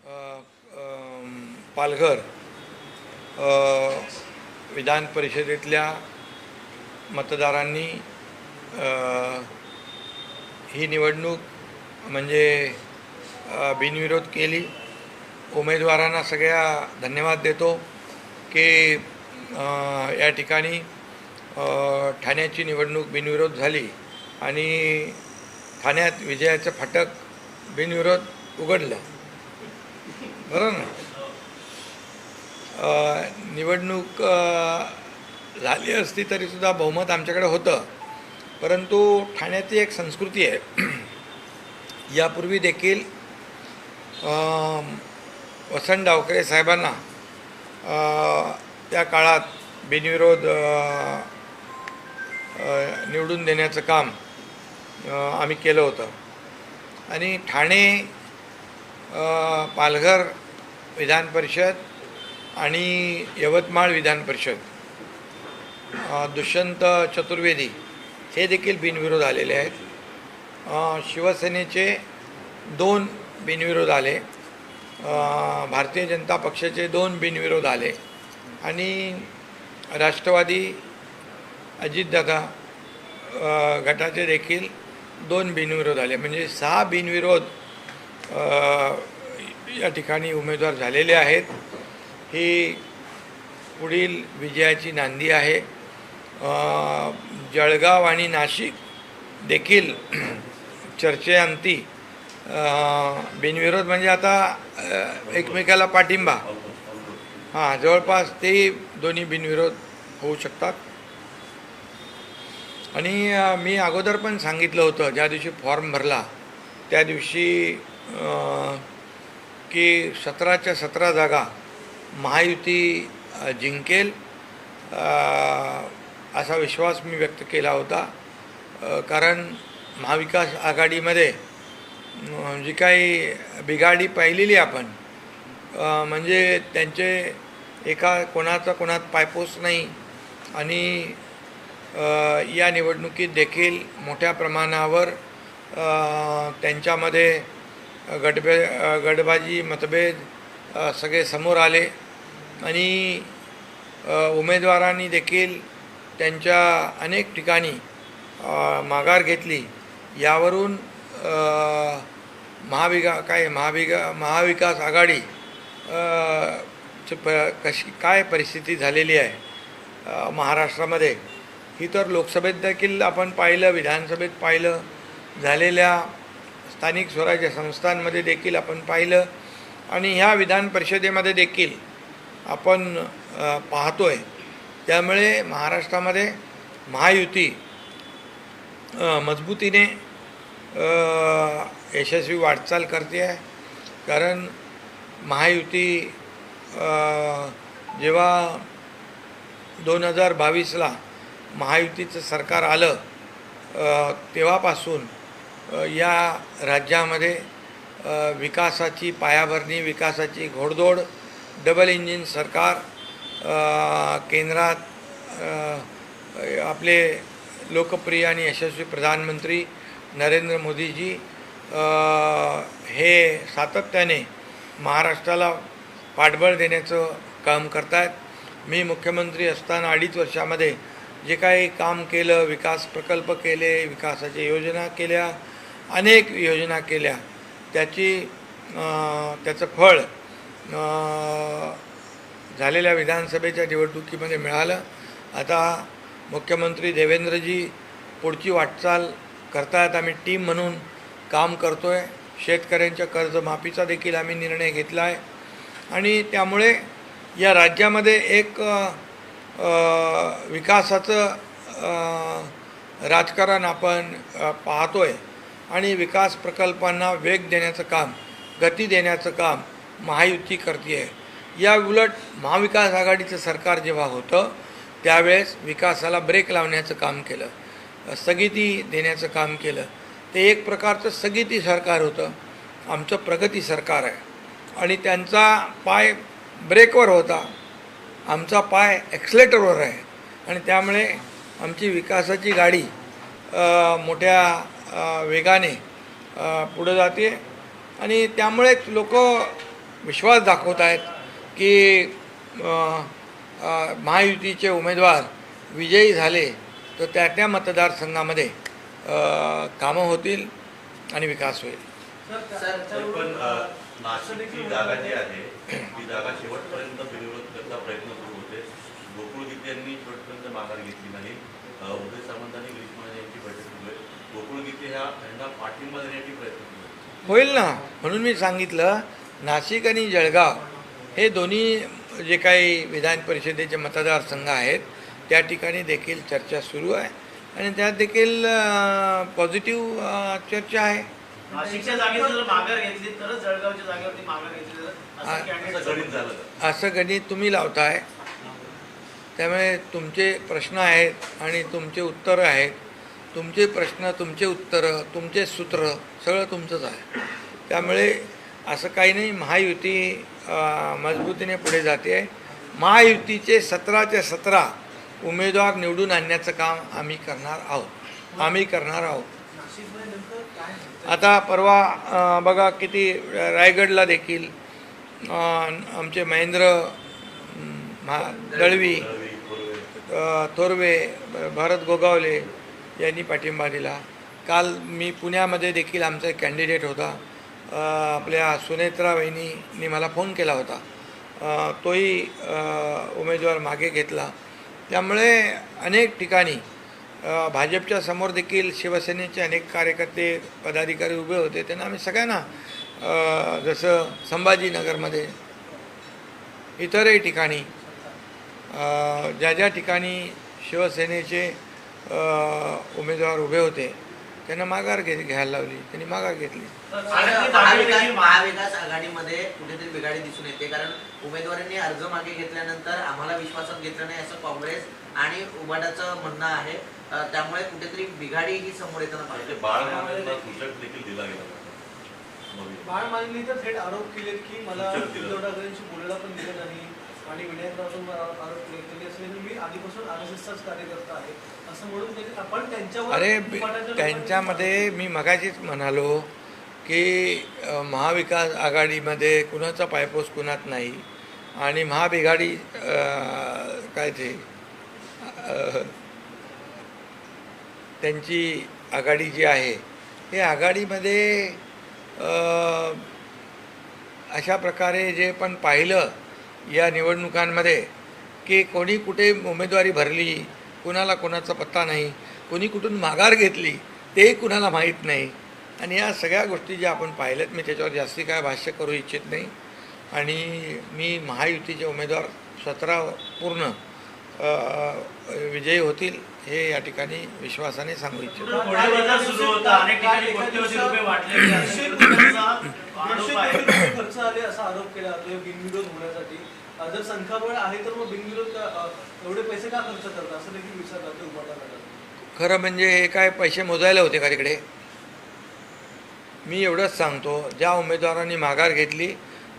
अ, पालघर विधान परिषदेतल्या मतदारांनी ही निवडणूक म्हणजे बिनविरोध केली. उमेदवारांना सगळ्या धन्यवाद देतो की या ठिकाणी ठाण्याची निवडणूक बिनविरोध झाली आणि ठाण्यात विजयाचं फाटक बिनविरोध उघडलं. बरोबर ना? निवडणूक झाली असती तरीसुद्धा बहुमत आमच्याकडे होतं, परंतु ठाण्याची एक संस्कृती आहे. यापूर्वी देखील वसंत डावकरे साहेबांना त्या काळात बिनविरोध निवडून देण्याचं काम आम्ही केलं होतं. आणि ठाणे, पालघर विधान परिषद आणि यवतमाळ विधान परिषद, दुष्यंत चतुर्वेदी हे देखील बिनविरोध आलेले आहेत. शिवसेनेचे 2 बिनविरोध आले, भारतीय जनता पक्षाचे 2 बिनविरोध आले आणि राष्ट्रवादी अजितदादा गटाचे देखील 2 बिनविरोध आले. म्हणजे 6 बिनविरोध या ठिकाणी उमेदवार झालेले आहेत. ही पुढील विजयाची नांदी आहे. जळगाव आणि नाशिक देखील चर्चेअंती बिनविरोध म्हणजे आता एकमेकाला पाठिंबा, जवळपास ते दोन्ही बिनविरोध होऊ शकतात. आणि मी अगोदर पण सांगितलं होतं, ज्या दिवशी फॉर्म भरला त्या दिवशी, की 17च्या 17 जागा महायुती जिंकेल असा विश्वास मी व्यक्त केला होता. कारण महाविकास आघाडीमध्ये जी काही बिघाडी पाहिलेली आपण, म्हणजे त्यांचे कोणात पायपोस नाही. आणि या निवडणुकीत देखील मोठ्या प्रमाणावर त्यांच्यामध्ये गटबाजी मतभेद सगळे समोर आले आणि उमेदवारांनी देखील त्यांच्या अनेक ठिकाणी माघार घेतली. यावरून महाविकास आघाडी कशी काय परिस्थिती झालेली आहे महाराष्ट्रामध्ये, ही तर लोकसभेत देखील आपण पाहिलं, विधानसभेत पाहिलं, झालेल्या स्थानिक स्वराज्य संस्थांमध्ये देखील आपण पाहिलं आणि ह्या विधान परिषदेमध्ये देखील आपण पाहतोय. त्यामुळे महाराष्ट्रामध्ये महायुती मजबूतीने यशस्वी वाटचाल करते आहे. कारण महायुती जेव्हा 2022ला महायुतीचं सरकार आलं, तेव्हापासून या राज्यामध्ये विकासाची पायाभरणी, विकासाची घोडदौड, डबल इंजिन सरकार, केंद्रात आपले लोकप्रिय आणि यशस्वी प्रधानमंत्री नरेंद्र मोदीजी हे सातत्याने महाराष्ट्राला पाठबळ देण्याचं काम करत आहेत. मी मुख्यमंत्री असताना 2.5 वर्षामध्ये जे काही काम केलं, विकास प्रकल्प केले, विकासाच्या योजना केल्या, अनेक योजना केल्या, त्याचं फळ झालेल्या विधानसभेच्या निवडणुकीमध्ये मिळालं. आता मुख्यमंत्री देवेंद्रजी पुढची वाटचाल करतायत. आम्ही टीम म्हणून काम करतो आहे. शेतकऱ्यांच्या कर्जमाफीचा देखील आम्ही निर्णय घेतला आहे आणि त्यामुळे या राज्यामध्ये एक विकासाचं राजकारण आपण पाहतो आहे आणि विकास प्रकल्पांना वेग देण्याचं काम, गती देण्याचं काम महायुती करते आहे. या उलट महाविकास आघाडीचं सरकार जेव्हा होतं त्यावेळेस विकासाला ब्रेक लावण्याचं काम केलं, स्थगिती देण्याचं काम केलं. ते एक प्रकारचं स्थगिती सरकार होतं. आमचं प्रगती सरकार आहे आणि त्यांचा पाय ब्रेकवर होता, आमचा पाय ॲक्सिलेटरवर आहे आणि त्यामुळे आमची विकासाची गाडी मोठ्या वेगाने पुढे जाते आणि त्यामुळेच लोक विश्वास दाखवत आहेत की महायुतीचे उमेदवार विजयी झाले तर त्या मतदारसंघामध्ये कामं होतील आणि विकास होईल. पण नाशिकची जागा जी आहे ती जागा शेवटपर्यंत बिनविरोध करण्याचा प्रयत्न सुरू होते. गोकुळ गीते यांनी शेवटपर्यंत माघार घेतली नाही. उदय सामंत आणि गिरीश महाजन यांची बैठक सुरू आहे. गोकुळ गीते यांना पाठिंबा देण्याची प्रयत्न सुरू आहे. होईल ना, म्हणून मी सांगितलं नाशिक आणि जळगाव हे दोन्ही जे काही विधान परिषदेचे मतदारसंघ आहेत त्या ठिकाणी देखील चर्चा सुरू आहे आणि त्यात देखील पॉझिटिव्ह चर्चा आहे. नाशिकच्या जागेवर जर माघार घेतली तरच जळगावच्या जागेवरती माघार घेतली तर असं गणित तुम्ही लावताय. त्यामुळे तुमचे प्रश्न आहेत आणि तुमचे उत्तरं आहेत. तुमचे प्रश्न, तुमचे उत्तरं, तुमचे सूत्र सगळं तुमचंच आहे. त्यामुळे असं काही नाही. महायुती मजबूतीने पुढे जाते आहे. महायुतीचे 17च्या 17 उमेदवार निवडून आणण्याचं काम आम्ही करणार आहोत. आता परवा बघा किती रायगडला देखील आमचे महेंद्र दळवी, थोरवे, भरत गोगावले यांनी पाठिंबा दिला. काल मी पुण्यामध्ये देखील आमचा एक कॅन्डिडेट होता, आपल्या सुनेत्रा वहिनींनी मला फोन केला होता, तोही उमेदवार मागे घेतला. त्यामुळे अनेक ठिकाणी भाजपच्या समोर देखील शिवसेनेचे अनेक कार्यकर्ते पदाधिकारी उभे होते. त्यांना आम्ही सगळ्यांना जसं संभाजीनगरमध्ये इतरही ठिकाणी ज्या ठिकाणी शिवसेनेचे उमेदवार उभे होते त्यांना माघार घ्यायला लावली. त्यांनी माघार घेतली. महाविकास आघाडीमध्ये कुठेतरी बिघाडी दिसून येते, कारण उमेदवारांनी अर्ज मागे घेतल्यानंतर आम्हाला विश्वासात घेतलं नाही असं काँग्रेस आणि उबाटाचं म्हणणं आहे. त्यामुळे कुठेतरी बिघाडी ही समोर येताना पाहिजे. बाळ देखील दिला गेला. बाळ मानेंनी तर थेट आरोप केले की मला उद्धव ठाकरेंशी बोलायला पण दिलं नाही आणि विनायकरावांवर आरोप केले. त्यांनी असं मी आधीपासून RSSचाच कार्यकर्ता आहे असं म्हणून त्यांनी आपण त्यांच्यावर. अरे त्यांच्यामध्ये मी मगाशीच म्हणालो की महाविकास आघाडीमध्ये कुणाचा पायपोस कुणात नाही आणि महाबिघाडी काय ते त्यांची आघाडी जी आहे हे आघाडीमध्ये अशा प्रकारे जे पण पाहिलं या निवडणुकांमध्ये की कोणी कुठे उमेदवारी भरली, कुणाला कोणाचा पत्ता नाही, कोणी कुठून माघार घेतली तेही कुणाला माहीत नाही. आणि या सगळ्या गोष्टी ज्या आपण पाहिल्यात मी त्याच्यावर जास्ती काय भाष्य करू इच्छित नाही. आणि मी महायुतीचे उमेदवार 17 पूर्ण विजयी होतील हे या ठिकाणी विश्वासाने सांगू इच्छितो. खर्च आले असा आरोप केला जातो बिनविरोध होण्यासाठी. जर संख्याबळ आहे तर मग बिनविरोध एवढे पैसे का खर्च करतात असं देखील विचार जातो उभाटा. खरं म्हणजे हे काय पैसे मोजायला होते का तिकडे? मी एवढंच सांगतो, ज्या उमेदवारांनी माघार घेतली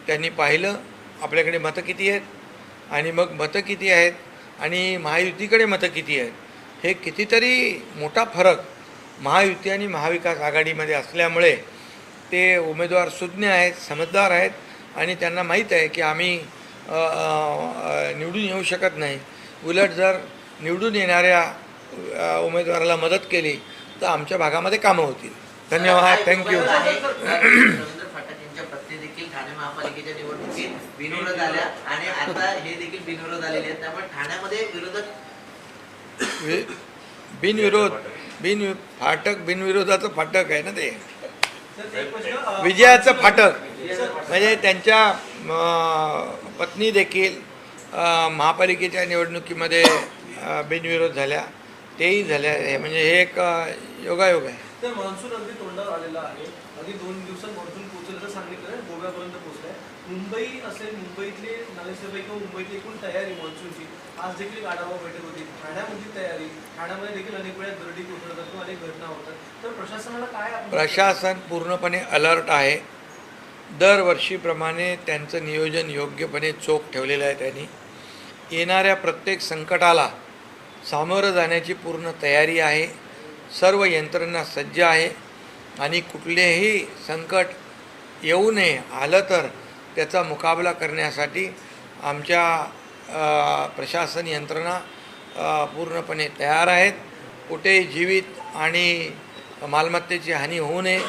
त्यांनी पाहिलं आपल्याकडे मतं किती आहेत आणि मग मतं किती आहेत आणि महायुतीकडे मतं किती आहेत. हे कितीतरी मोठा फरक महायुती आणि महाविकास आघाडीमध्ये असल्यामुळे ते उमेदवार सुज्ञ आहेत, समजदार आहेत आणि त्यांना माहीत आहे की आम्ही निवडून येऊ शकत नाही. उलट जर निवडून येणाऱ्या उमेदवाराला मदत केली तर आमच्या भागामध्ये कामं होतील. धन्यवाद. थँक्यू. रवींद्र फाटक यांच्या पत्नी देखील ठाणे महापालिकेच्या निवडणुकीत बिनविरोध आल्या आणि आता हे देखील बिनविरोध आलेले आहेत. त्यामुळे ठाण्यामध्ये बिनविरोधाचं फाटक आहे ना ते. विजयाचं फाटक म्हणजे त्यांच्या पत्नी देखील महापालिकेच्या निवडणुकीमध्ये बिनविरोध झाल्या, तेही झाल्या. म्हणजे हे एक योगायोग आहे. तर मान्सून अगदी तोंडावर आलेला आहे. अगदी 2 दिवसात मान्सून पोहोचलं तर सांगितलं गोव्यापर्यंत पोहोचलाय. मुंबई असेल, मुंबईतले नगरसेवक किंवा मुंबईतली एकूण तयारी मान्सूनची आज देखील आढावा बैठक होती. ठाण्यामधली तयारी, ठाण्यामध्ये देखील अनेक वेळा दरडी कोसळतात किंवा अनेक घटना होतात. तर प्रशासनाला काय? प्रशासन पूर्णपणे अलर्ट आहे. दरवर्षीप्रमाणे त्यांचं नियोजन योग्यपणे चोख ठेवलेलं आहे. त्यांनी येणाऱ्या प्रत्येक संकटाला सामोरं जाण्याची पूर्ण तयारी आहे. सर्व यंत्रणा सज्ज आहे आणि कुठलेही संकट येऊ नये, आलं तर त्याचा मुकाबला करण्यासाठी आमच्या प्रशासन यंत्रणा पूर्णपणे तयार आहेत. कुठेही जीवित आणि मालमत्तेची हानी होऊ नये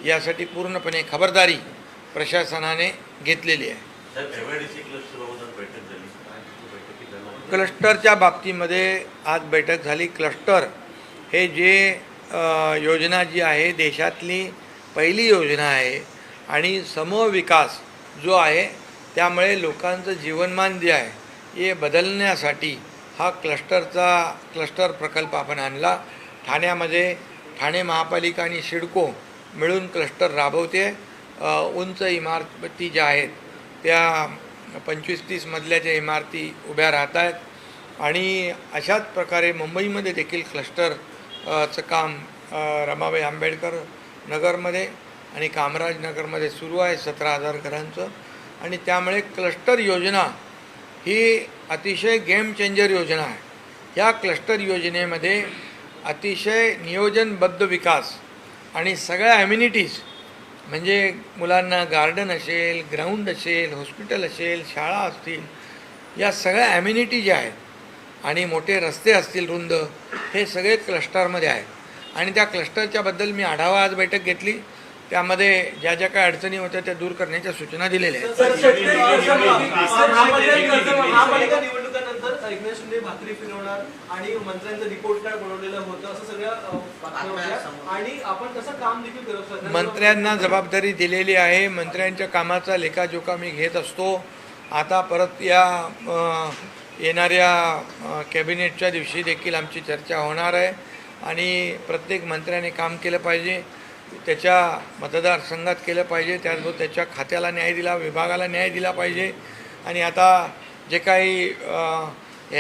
यासाठी पूर्णपणे खबरदारी प्रशासनाने घेतलेली आहे. MIDC क्लस्टरबाबत बैठक झाली. बैठकीत झाला. क्लस्टरच्या बाबतीमध्ये आज बैठक झाली. क्लस्टर हे जे योजना जी आहे देशातली पहिली योजना आहे आणि समूह विकास जो आहे त्यामुळे लोकांचं जीवनमान जे आहे हे बदलण्यासाठी हा क्लस्टर प्रकल्प आपण आणला. ठाण्यामध्ये ठाणे महापालिका आणि सिडको मिळून क्लस्टर राबवते. उंच इमारती ज्या आहेत त्या 25-30 मजल्याच्या इमारती उभ्या राहत आहेत आणि अशाच प्रकारे मुंबईमध्ये देखील क्लस्टरचं काम रमाबाई आंबेडकर नगरमध्ये आणि कामराज नगरमध्ये सुरू आहे 17,000 घरांचं. आणि त्यामुळे क्लस्टर योजना ही अतिशय गेम चेंजर योजना आहे. या क्लस्टर योजनेमध्ये अतिशय नियोजनबद्ध विकास आणि सगळ्या ॲम्युनिटीज म्हणजे मुलांना गार्डन असेल, ग्राउंड असेल, हॉस्पिटल असेल, शाळा असतील, या सगळ्या ॲम्युनिटी ज्या आहेत आणि मोठे रस्ते असतील रुंद, हे सगळे क्लस्टरमध्ये आहेत. आणि त्या क्लस्टरच्याबद्दल मी आढावा आज बैठक घेतली. त्यामध्ये ज्या ज्या काही अडचणी होत्या त्या दूर करण्याच्या सूचना दिलेल्या आहेत. महापालिका निवडणुकानंतर एकनाथ शिंदे भाकरी फिरवणार आणि मंत्र्यांचं रिपोर्ट कार्ड बनवलेलं होतं असं सगळ्या बातम्या होत्या आणि आपण कसं काम देखील करत असतो. मंत्र्यांना जबाबदारी दिलेली आहे. मंत्र्यांच्या कामाचा लेखाजोखा मी घेत असतो. आता परत या येणाऱ्या कॅबिनेटच्या दिवशी देखील आमची चर्चा होणार आहे आणि प्रत्येक मंत्र्याने काम केलं पाहिजे, त्याच्या मतदारसंघात केलं पाहिजे, त्याचबरोबर त्याच्या खात्याला न्याय दिला, विभागाला न्याय दिला पाहिजे. आणि आता जे काही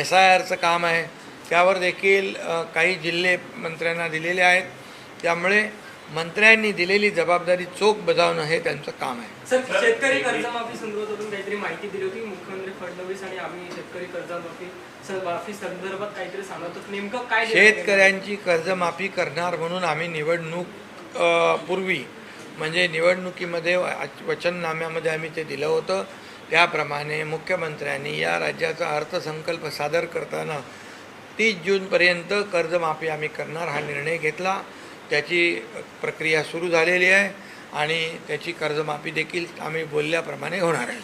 SIRचं काम आहे त्यावर देखील काही जिल्हे मंत्र्यांना दिलेले आहेत. त्यामुळे मंत्र्यांनी दिलेली जबाबदारी चोख बजावणं हे त्यांचं काम आहे. सर, शेतकरी कर्जमाफी संदर्भातून काहीतरी माहिती दिली होती मुख्यमंत्री फडणवीस आणि आम्ही शेतकरी कर्जमाफी संदर्भात काहीतरी सांगत होतो. नेमकं काय शेतकऱ्यांची कर्जमाफी करणार म्हणून आम्ही निवडणूक पूर्वी म्हणजे निवडणुकीमध्ये वचननाम्यामध्ये आम्ही ते दिलं होतं. त्याप्रमाणे मुख्यमंत्र्यांनी या राज्याचा अर्थसंकल्प सादर करताना 30 जूनपर्यंत कर्जमाफी आम्ही करणार हा निर्णय घेतला. त्याची प्रक्रिया सुरू झालेली आहे आणि त्याची कर्जमाफी देखील आम्ही बोलल्याप्रमाणे होणार आहे.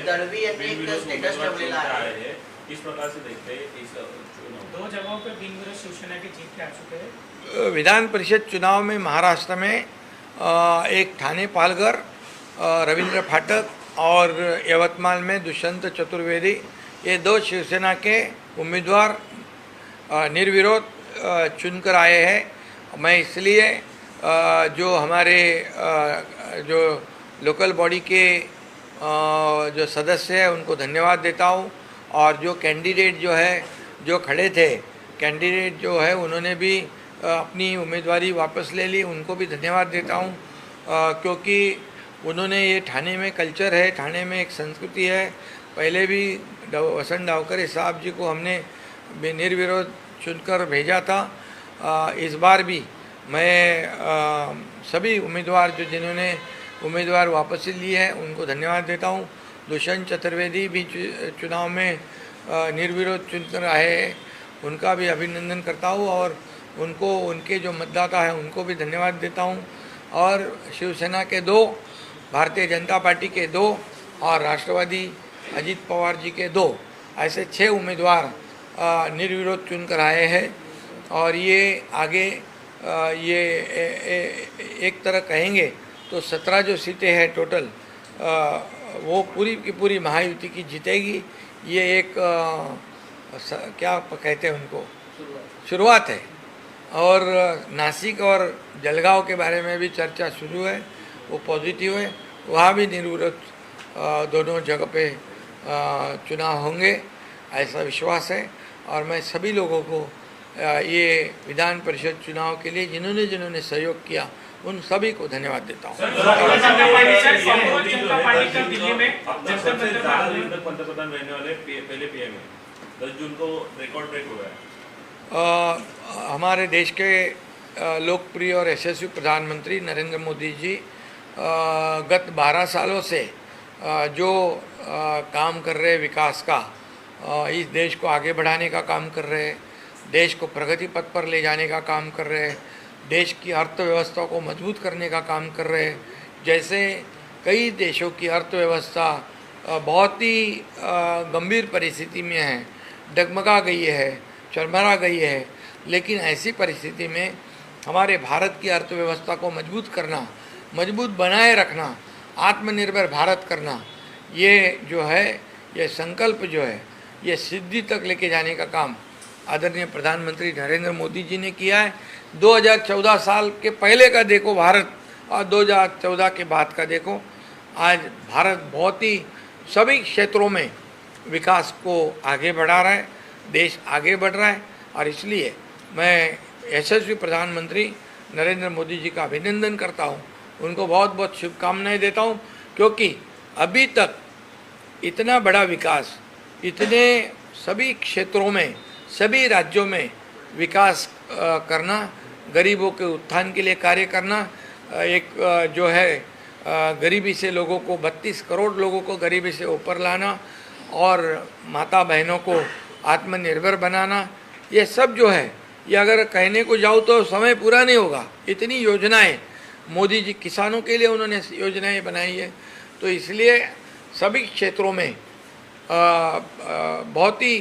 दळवी यांनी एक स्टेटस ठेवलेला आहे. किस प्रकार से देखते हैं इस चुनाव? 2 जगहों पर 3 बरस शिवसेना के जीत के आ चुके हैं. विधान परिषद चुनाव में महाराष्ट्र में एक ठाणे पालघर, रविंद्र फाटक और यवतमाल में दुष्यंत चतुर्वेदी, ये 2 शिवसेना के उम्मीदवार निर्विरोध चुनकर आए हैं. मैं इसलिए जो हमारे जो लोकल बॉडी के जो सदस्य हैं उनको धन्यवाद देता हूँ. और जो कैंडिडेट जो है जो खड़े थे कैंडिडेट जो है उन्होंने भी अपनी उम्मीदवारी वापस ले ली, उनको भी धन्यवाद देता हूँ. क्योंकि उन्होंने ये ठाणे में कल्चर है, ठाणे में एक संस्कृति है. पहले भी वसंत डावकरे साहब जी को हमने निर्विरोध चुनकर भेजा था. इस बार भी मैं सभी उम्मीदवार जिन्होंने उम्मीदवार वापसी ली है उनको धन्यवाद देता हूँ. दुष्यंत चतुर्वेदी भी चुनाव में निर्विरोध चुनकर आए हैं, उनका भी अभिनंदन करता हूँ और उनको उनके जो मतदाता हैं उनको भी धन्यवाद देता हूँ. और शिवसेना के 2, भारतीय जनता पार्टी के 2 और राष्ट्रवादी अजीत पवार जी के 2, ऐसे 6 उम्मीदवार निर्विरोध चुनकर आए हैं. और ये आगे ये एक तरह कहेंगे तो 17 जो सीटें हैं टोटल वो पूरी की पूरी महायुति की जीतेगी. ये एक क्या कहते हैं उनको शुरुआत है. और नासिक और जलगांव के बारे में भी चर्चा शुरू है, वो पॉजिटिव है. वहाँ भी निर्विरोध दोनों जगह पे चुनाव होंगे ऐसा विश्वास है. और मैं सभी लोगों को ये विधान परिषद चुनाव के लिए जिन्होंने सहयोग किया उन सभी को धन्यवाद देता हूँ. पंतप्रधान रहने वाले पहले PM है. 10 जून को रिकॉर्ड ब्रेक हुआ है. हमारे देश के लोकप्रिय और यशस्वी प्रधानमंत्री नरेंद्र मोदी जी गत 12 सालों से जो काम कर रहे विकास का, इस देश को आगे बढ़ाने का काम कर रहे, देश को प्रगति पथ पर ले जाने का काम कर रहे, देश की अर्थव्यवस्था को मजबूत करने का काम कर रहे। जैसे कई देशों की अर्थव्यवस्था बहुत ही गंभीर परिस्थिति में है, डगमगा गई है, चरमरा गई है, लेकिन ऐसी परिस्थिति में हमारे भारत की अर्थव्यवस्था को मजबूत करना, मजबूत बनाए रखना, आत्मनिर्भर भारत करना, ये जो है, ये संकल्प जो है, ये सिद्धि तक लेके जाने का काम आदरणीय प्रधानमंत्री नरेंद्र मोदी जी ने किया है। 2014 साल के पहले का देखो भारत और 2014 के बाद का देखो, आज भारत बहुत ही सभी क्षेत्रों में विकास को आगे बढ़ा रहा है, देश आगे बढ़ रहा है। और इसलिए मैं यशस्वी प्रधानमंत्री नरेंद्र मोदी जी का अभिनंदन करता हूँ, उनको बहुत बहुत शुभकामनाएं देता हूँ, क्योंकि अभी तक इतना बड़ा विकास, इतने सभी क्षेत्रों में, सभी राज्यों में विकास करना, गरीबों के उत्थान के लिए कार्य करना, एक जो है गरीबी से लोगों को 32 करोड़ लोगों को गरीबी से ऊपर लाना और माता बहनों को आत्मनिर्भर बनाना, ये सब जो है, ये अगर कहने को जाऊँ तो समय पूरा नहीं होगा। इतनी योजनाएं मोदी जी, किसानों के लिए उन्होंने योजनाएं बनाई है। तो इसलिए सभी क्षेत्रों में बहुत ही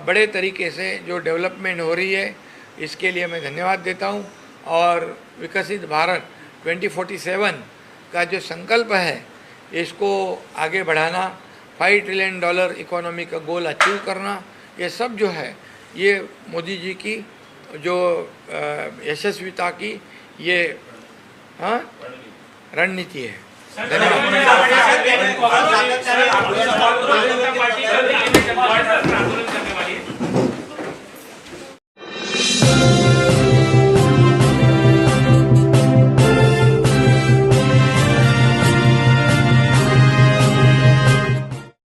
बड़े तरीके से जो डेवलपमेंट हो रही है, इसके लिए मैं धन्यवाद देता हूँ। और विकसित भारत 2047 का जो संकल्प है, इसको आगे बढ़ाना, $5 ट्रिलियन इकोनॉमी का गोल अचीव करना, ये सब जो है, ये मोदी जी की जो यशस्विता की ये रणनीति है। धन्यवाद।